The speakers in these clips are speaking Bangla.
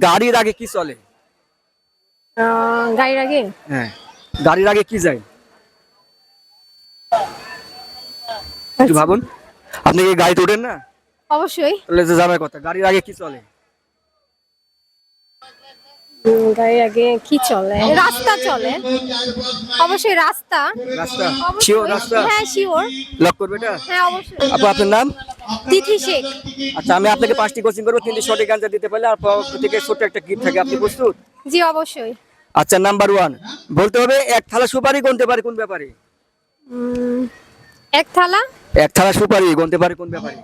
গাড়ির আগে কি চলে? গাড়ির আগে হ্যাঁ, গাড়ির আগে কি যায়? একটু ভাবুন। আপনি কি গাড়িতে ওঠেন না? অবশ্যই। তাহলে তো জানার কথা, গাড়ির আগে কি চলে? গাড়ির আগে কি চলে? রাস্তা চলে। অবশ্যই রাস্তা। রাস্তা? অবশ্যই। শিওর রাস্তা? হ্যাঁ শিওর। লক করবে এটা? হ্যাঁ অবশ্যই। আপু আপনার নাম? তিথি শেখ। আচ্ছা, আমি আপনাকে 5টি কোচিং করবো, 3টি সঠিক অ্যান্সার দিতে পারলে আর থেকে ছোট্ট একটা গিফট থাকে। আপনি প্রস্তুত? জি অবশ্যই। আচ্ছা, নাম্বার 1 বলতে হবে এক থালা সুপারি গুনতে পারে কোন ব্যাপারে? এক থালা। এক থালা সুপারি গুনতে পারে কোন ব্যাপারে?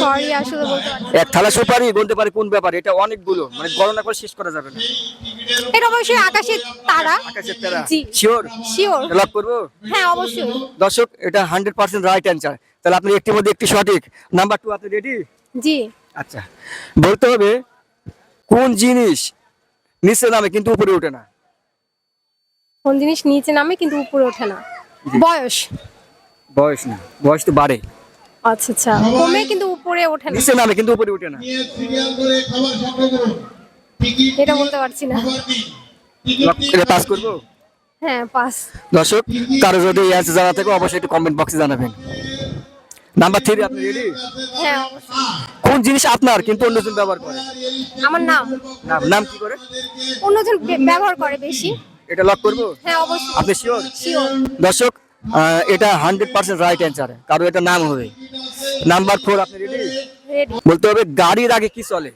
সরি আসলে বলতে পারছি না। এক থালা সুপারি গুনতে পারে কোন ব্যাপারে? এটা অনেকগুলো, মানে গণনা করে শেষ করা যাবে না। এটা অবশ্যই আকাশের তারা। আকাশের তারা? জি শিওর? শিওর। লক করবো? হ্যাঁ অবশ্যই। দর্শক, এটা 100% রাইট অ্যান্সার। তাহলে আপনি একটির মধ্যে একটি সঠিক। নাম্বার 2, আপনি রেডি? জি। আচ্ছা, বলতে হবে কোন জিনিস নিচে নামে কিন্তু উপরে ওঠে না? কোন জিনিস নিচে নামে কিন্তু উপরে ওঠে না? জি। বয়স। বয়স না, বয়স তো বাড়ে। আচ্ছা আচ্ছা, কমে কিন্তু উপরে ওঠে না। নিচে নামে কিন্তু উপরে ওঠে না। এটা বলতে পারছি না। এটা পাস করবো? হ্যাঁ পাস। দর্শক, কারো যদি এই অ্যান্সার জানা থাকে অবশ্যই একটু কমেন্ট বক্সে জানাবেন। নাম্বার 3, আপনি রেডি? হ্যাঁ অবশ্যই। কোন জিনিস আপনার কিন্তু অন্যজন ব্যবহার করে? আমার নাম। নাম? নাম কি করে? অন্যজন ব্যবহার করে বেশি। এটা লক করবো? হ্যাঁ অবশ্যই। আপনি শিওর? শিওর। দর্শক, এটা 100% রাইট অ্যান্সার, কারণ এটা নাম হবে। নাম্বার 4, আপনি রেডি? রেডি। বলতে হবে গাড়ির আগে কি চলে?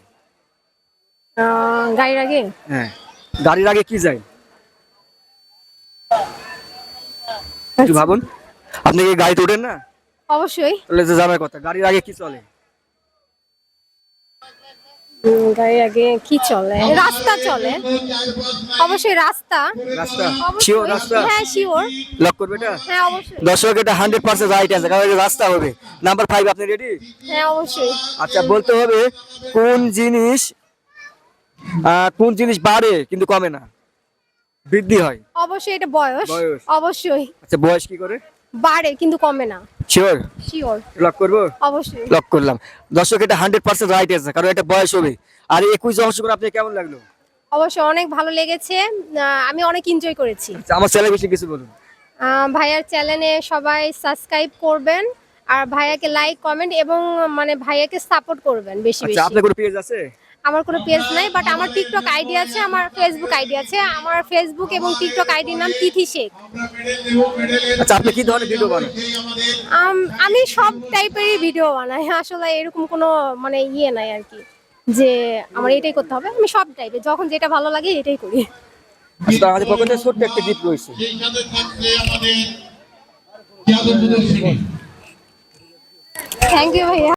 গাড়ির আগে হ্যাঁ, গাড়ির আগে কি যায়? একটু ভাবুন। আপনি কি গাড়িতে ওঠেন না? অবশ্যই। তাহলে তো জানার কথা, গাড়ির আগে কি চলে? গাড়ির আগে কি চলে? রাস্তা চলে। অবশ্যই রাস্তা। রাস্তা? অবশ্যই। শিওর রাস্তা? হ্যাঁ শিওর। লক করবে এটা? হ্যাঁ অবশ্যই। দর্শক, এটা 100% রাইট অ্যান্সার, কারণ এটা রাস্তা হবে। নাম্বার 5, আপনি রেডি? হ্যাঁ অবশ্যই। আচ্ছা, বলতে হবে কোন জিনিস বাড়ে কিন্তু কমে না, বৃদ্ধি হয়? অবশ্যই এটা বয়স। বয়স? অবশ্যই। আচ্ছা, বয়স কি করে? বাড়ে কিন্তু কমে না। শিওর? শিওর। লক করবো? অবশ্যই। লক করলাম। দর্শক, এটা 100% রাইট অ্যান্সার, কারণ এটা বয়স হবে। আর এই কুইজে অংশগ্রহণ আপনি কেমন লাগলো? অবশ্যই অনেক ভালো লেগেছে। আমি অনেক এনজয় করেছি। আচ্ছা, আমার চ্যানেল বিষয়ে কিছু বলুন। ভাইয়ার চ্যানেলে সবাই সাবস্ক্রাইব করবেন আর ভাইয়াকে লাইক কমেন্ট এবং মানে ভাইয়াকে সাপোর্ট করবেন বেশি আচ্ছা, বেশি। আপনার কোনো পেজ আছে? আমার কোনো পেজ নাই, বাট আমার টিকটক আইডি আছে, আমার ফেসবুক আইডি আছে। আমার ফেসবুক এবং টিকটক আইডির নাম তিথি শেখ। আচ্ছা, আপনি কি ধরনের ভিডিও বানান? আমি সব টাইপেরই ভিডিও বানাই, আসলে এরকম কোনো মানে ইয়ে নাই আর কি যে আমার এটাই করতে হবে। আমি সব টাইপের, যখন যেটা ভালো লাগে এটাই করি। আচ্ছা, আমাদের পক্ষ থেকে ছোট্ট একটা গিফট রয়েছে। থ্যাংক ইউ ভাইয়া।